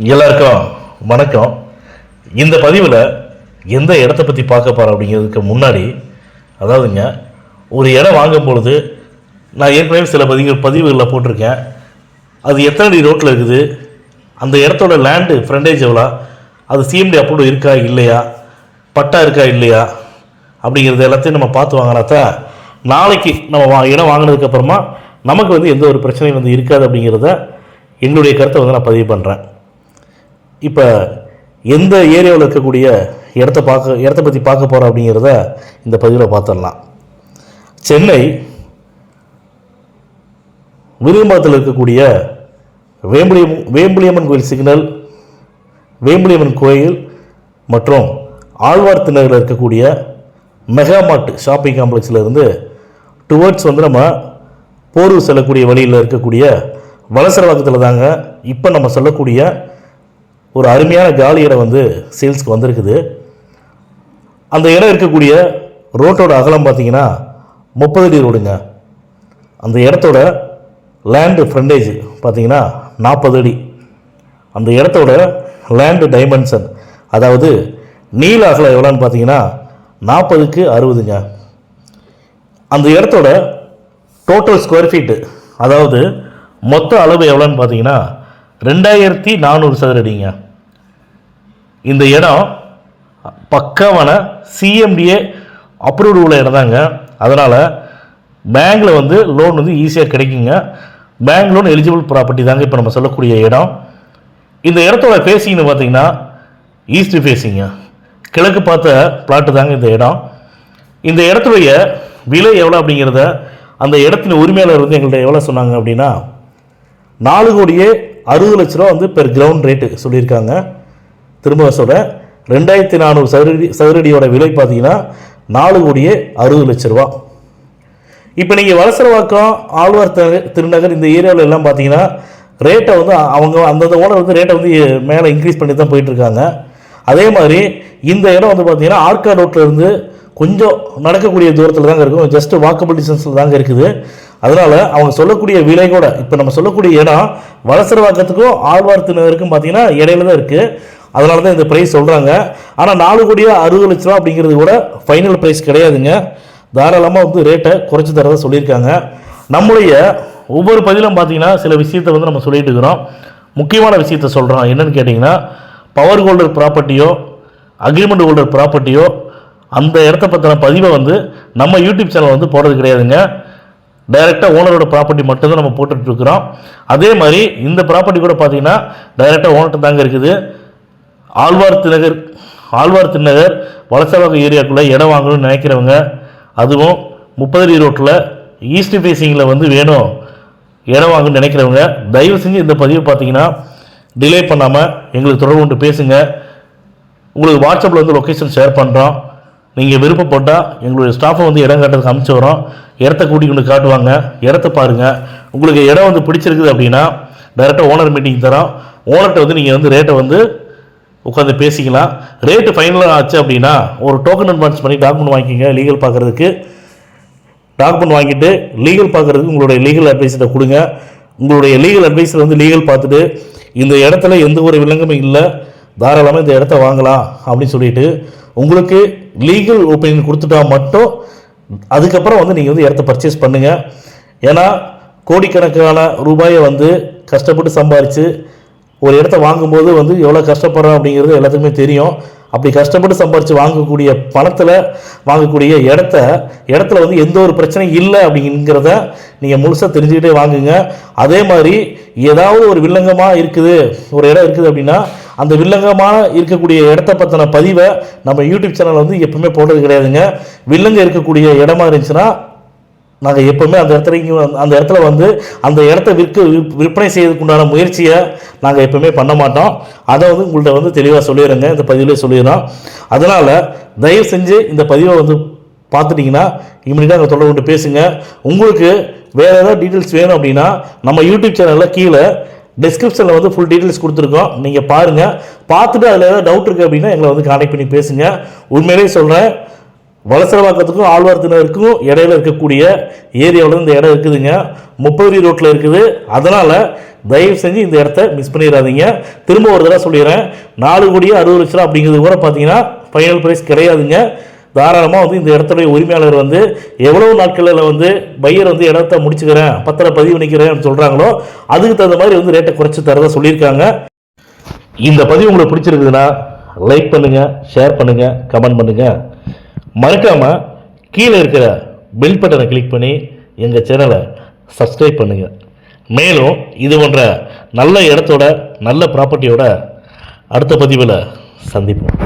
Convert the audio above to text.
எல்லாருக்கும் வணக்கம். இந்த பதிவில் எந்த இடத்த பற்றி பார்க்க போகிறோம் அப்படிங்கிறதுக்கு முன்னாடி, அதாவதுங்க, ஒரு இடம் வாங்கும் பொழுது நான் ஏற்கனவே சில பதிவுகளில் போட்டிருக்கேன். அது எத்தனை அடி ரோட்டில் இருக்குது, அந்த இடத்தோட லேண்டு ஃப்ரண்டேஜ் எவ்வளோ, அது சிஎம்டி அப்ரூவ் இருக்கா இல்லையா, பட்டா இருக்கா இல்லையா அப்படிங்கிறது எல்லாத்தையும் நம்ம பார்த்து வாங்கினாத்தான் நாளைக்கு நம்ம இடம் வாங்கினதுக்கப்புறமா நமக்கு எந்த ஒரு பிரச்சனையும் இருக்காது அப்படிங்கிறத எங்களுடைய கருத்தை நான் பதிவு பண்ணுறேன். இப்போ எந்த ஏரியாவில் இருக்கக்கூடிய இடத்த பற்றி பார்க்க போகிறோம் அப்படிங்கிறத இந்த பதிவில் பார்த்துடலாம். சென்னை விரும்பாத்தில் இருக்கக்கூடிய வேம்புலியம்மன் கோயில் சிக்னல், வேம்புலியம்மன் கோயில் மற்றும் ஆழ்வார் திண்ணறையில் இருக்கக்கூடிய மெகா மார்ட் ஷாப்பிங் காம்ப்ளெக்ஸில் இருந்து டுவர்ட்ஸ் நம்ம போரூர் செல்லக்கூடிய வழியில் இருக்கக்கூடிய வலசரவாக்கத்தில் தாங்க இப்போ நம்ம சொல்லக்கூடிய ஒரு அருமையான காலி இடம் சேல்ஸ்க்கு வந்திருக்குது. அந்த இடம் இருக்கக்கூடிய ரோட்டோட அகலம் பார்த்தீங்கன்னா 30 அடி ரோடுங்க. அந்த இடத்தோட லேண்டு ஃப்ரண்டேஜ் பார்த்தீங்கன்னா 40 அடி. அந்த இடத்தோட லேண்டு டைமென்ஷன், அதாவது நீள அகலம் எவ்வளோன்னு பார்த்தீங்கன்னா 40க்கு 60ங்க. அந்த இடத்தோட டோட்டல் ஸ்கொயர் ஃபீட்டு, அதாவது மொத்த அளவு எவ்வளோன்னு பார்த்தீங்கன்னா 2400 சதுர அடிங்க. இந்த இடம் பக்காவான சிஎம்டிஏ அப்ரூவ்டு உள்ள இடம் தாங்க. அதனால் பேங்கில் லோன் ஈஸியாக கிடைக்குங்க. பேங்க் லோன் எலிஜிபிள் ப்ராப்பர்ட்டி தாங்க இப்போ நம்ம சொல்லக்கூடிய இடம். இந்த இடத்தோட ஃபேஸிங்னு பார்த்தீங்கன்னா ஈஸ்ட் ஃபேஸிங்க, கிழக்கு பார்த்த பிளாட்டு தாங்க இந்த இடம். இந்த இடத்துடைய விலை எவ்வளோ அப்படிங்கிறத அந்த இடத்தின் உரிமையாளர் எங்கள்கிட்ட எவ்வளோ சொன்னாங்க அப்படின்னா 4,60 லட்ச ரூபா பெர் கிரவுண்ட் ரேட்டு சொல்லியிருக்காங்க. திரும்ப சொல்ல 2400 சதுரடியோட விலை பார்த்தீங்கன்னா 4,60 லட்ச ரூபா. இப்போ நீங்கள் வலசரவாக்கம், ஆழ்வார் திருநகர் இந்த ஏரியாவில் எல்லாம் பார்த்தீங்கன்னா ரேட்டை அவங்க அந்தந்த ஓனர் ரேட்டை மேலே இன்க்ரீஸ் பண்ணி தான் போயிட்டுருக்காங்க. அதே மாதிரி இந்த இடம் பார்த்தீங்கன்னா ஆர்காட் ரோட்டில் கொஞ்சம் நடக்கக்கூடிய தூரத்தில் தாங்க இருக்கும், ஜஸ்ட் வாக்கபிள் டிஸ்டன்ஸில் தாங்க இருக்குது. அதனால் அவங்க சொல்லக்கூடிய விலை கூட இப்போ நம்ம சொல்லக்கூடிய இடம் வலசரவாக்கத்துக்கும் ஆழ்வார் திருநகருக்கும் பார்த்தீங்கன்னா இடையில தான் இருக்குது. அதனால தான் இந்த ப்ரைஸ் சொல்கிறாங்க. ஆனால் 4,60 லட்ச ரூபா அப்படிங்கிறது கூட ஃபைனல் ப்ரைஸ் கிடையாதுங்க. தாராளமாக ரேட்டை குறைச்சி தரதாக சொல்லியிருக்காங்க. நம்முடைய ஒவ்வொரு பதிலும் பார்த்தீங்கன்னா சில விஷயத்தை நம்ம சொல்லிட்டு இருக்கிறோம். முக்கியமான விஷயத்தை சொல்கிறோம். என்னென்னு கேட்டிங்கன்னா, பவர் ஹோல்டர் ப்ராப்பர்ட்டியோ அக்ரிமெண்ட் ஹோல்டர் ப்ராப்பர்ட்டியோ அந்த இடத்த பற்றின பதிவை நம்ம யூடியூப் சேனல் போடுறது கிடையாதுங்க. டைரெக்டாக ஓனரோட ப்ராப்பர்ட்டி மட்டும்தான் நம்ம போட்டுட்ருக்குறோம். அதே மாதிரி இந்த ப்ராப்பர்ட்டி கூட பார்த்தீங்கன்னா டைரெக்டாக ஓனர்கிட்ட தாங்க இருக்குது. ஆழ்வார் திருநகர் வலசரவாக்கம் ஏரியாக்குள்ளே இடம் வாங்கணும்னு நினைக்கிறவங்க, அதுவும் 30 அடி ரோட்டில் ஈஸ்ட் ஃபேஸிங்கில் வேணும் இடம் வாங்கணும்னு நினைக்கிறவங்க, தயவு செஞ்சு இந்த பதிவு பார்த்தீங்கன்னா டிலே பண்ணாமல் எங்களுக்கு தொடர்பு கொண்டு பேசுங்க. உங்களுக்கு வாட்ஸ்அப்பில் லொக்கேஷன் ஷேர் பண்ணுறோம். நீங்கள் விருப்பப்பட்டால் எங்களுடைய ஸ்டாஃபை இடம் காட்டுறதுக்கு அனுப்பிச்சி வரோம். இடத்த கூட்டி கொண்டு காட்டுவாங்க. இடத்த பாருங்கள். உங்களுக்கு இடம் பிடிச்சிருக்குது அப்படின்னா டைரெக்டாக ஓனர் மீட்டிங் தரோம். ஓனர்கிட்ட நீங்கள் ரேட்டை உட்காந்து பேசிக்கலாம். ரேட்டு ஃபைனலாக ஆச்சு அப்படின்னா ஒரு டோக்கன் அட்வான்ஸ் பண்ணி டாக்குமெண்ட் வாங்கிக்கோங்க. லீகல் பார்க்குறதுக்கு டாக்குமெண்ட் வாங்கிட்டு லீகல் பார்க்குறதுக்கு உங்களுடைய லீகல் அட்வைஸரை கொடுங்க. உங்களுடைய லீகல் அட்வைஸர் லீகல் பார்த்துட்டு இந்த இடத்துல எந்த ஒரு வில்லங்கமும் இல்லை, தாராளமாக இந்த இடத்த வாங்கலாம் அப்படின்னு சொல்லிட்டு உங்களுக்கு லீகல் ஒப்பீனியன் கொடுத்துட்டா மட்டும் அதுக்கப்புறம் நீங்கள் இடத்த பர்ச்சேஸ் பண்ணுங்கள். ஏன்னா கோடிக்கணக்கான ரூபாயை கஷ்டப்பட்டு சம்பாரித்து ஒரு இடத்த வாங்கும்போது எவ்வளோ கஷ்டப்படுறோம் அப்படிங்கிறது எல்லாத்துக்குமே தெரியும். அப்படி கஷ்டப்பட்டு சம்பாரித்து வாங்கக்கூடிய பணத்தில் வாங்கக்கூடிய இடத்துல எந்த ஒரு பிரச்சனையும் இல்லை அப்படிங்கிறத நீங்கள் முழுசாக தெரிஞ்சுக்கிட்டே வாங்குங்க. அதே மாதிரி ஏதாவது ஒரு வில்லங்கமாக இருக்குது, ஒரு இடம் இருக்குது அப்படின்னா அந்த வில்லங்கமாக இருக்கக்கூடிய இடத்த பற்றின பதிவை நம்ம யூடியூப் சேனல் எப்பவுமே போடுறது கிடையாதுங்க. வில்லங்க இருக்கக்கூடிய இடமா இருந்துச்சுன்னா நாங்கள் எப்போவுமே அந்த இடத்துல அந்த இடத்த விற்பனை செய்யறதுக்குண்டான முயற்சியை நாங்கள் எப்போவுமே பண்ண மாட்டோம். அதை உங்கள்கிட்ட தெளிவாக சொல்லிடுறேங்க, இந்த பதிவிலே சொல்லிடுறோம். அதனால் தயவு செஞ்சு இந்த பதிவை பார்த்துட்டிங்கன்னா இமீடியட்டாக அங்கே தொடர்பு கொண்டு பேசுங்க. உங்களுக்கு வேறு ஏதாவது டீட்டெயில்ஸ் வேணும் அப்படின்னா நம்ம யூடியூப் சேனலில் கீழே டிஸ்கிரிப்ஷனில் ஃபுல் டீட்டெயில்ஸ் கொடுத்துருக்கோம். நீங்கள் பாருங்கள். பார்த்துட்டு அதில் ஏதாவது டவுட் இருக்குது அப்படின்னா எங்களை கான்டாக்ட் பண்ணி பேசுங்க. உண்மையிலேயே சொல்கிறேன், வலசரவாக்கத்துக்கும் ஆழ்வார்த்தினருக்கும் இடையில இருக்கக்கூடிய ஏரியாவில் இந்த இடம் இருக்குதுங்க. 30 அடி ரோட்டில் இருக்குது. அதனால் தயவு செஞ்சு இந்த இடத்த மிஸ் பண்ணிடாதீங்க. திரும்ப ஒரு தடவை சொல்லிடுறேன், 4 கோடி 60 லட்ச ரூபா அப்படிங்கிறது கூட பார்த்தீங்கன்னா ஃபைனல் ப்ரைஸ் கிடையாதுங்க. தாராளமாக வந்து இந்த இடத்துடைய உரிமையாளர் வந்து எவ்வளவு நாட்களில் வந்து பையர் வந்து இடத்த முடிச்சுக்கிறேன், பத்திரம் பதிவு பண்ணிக்கிறேன் சொல்கிறாங்களோ அதுக்கு தகுந்த மாதிரி வந்து ரேட்டை குறைச்சி தரதா சொல்லியிருக்காங்க. இந்த பதிவு உங்களுக்கு பிடிச்சிருக்குதுன்னா லைக் பண்ணுங்கள், ஷேர் பண்ணுங்கள், கமெண்ட் பண்ணுங்கள். மறக்காமல் கீழே இருக்கிற பெல் பட்டனை கிளிக் பண்ணி எங்கள் சேனலை சப்ஸ்கிரைப் பண்ணுங்கள். மேலும் இது போன்ற நல்ல இடத்தோட நல்ல ப்ராப்பர்ட்டியோட அடுத்த பதிவில் சந்திப்போம்.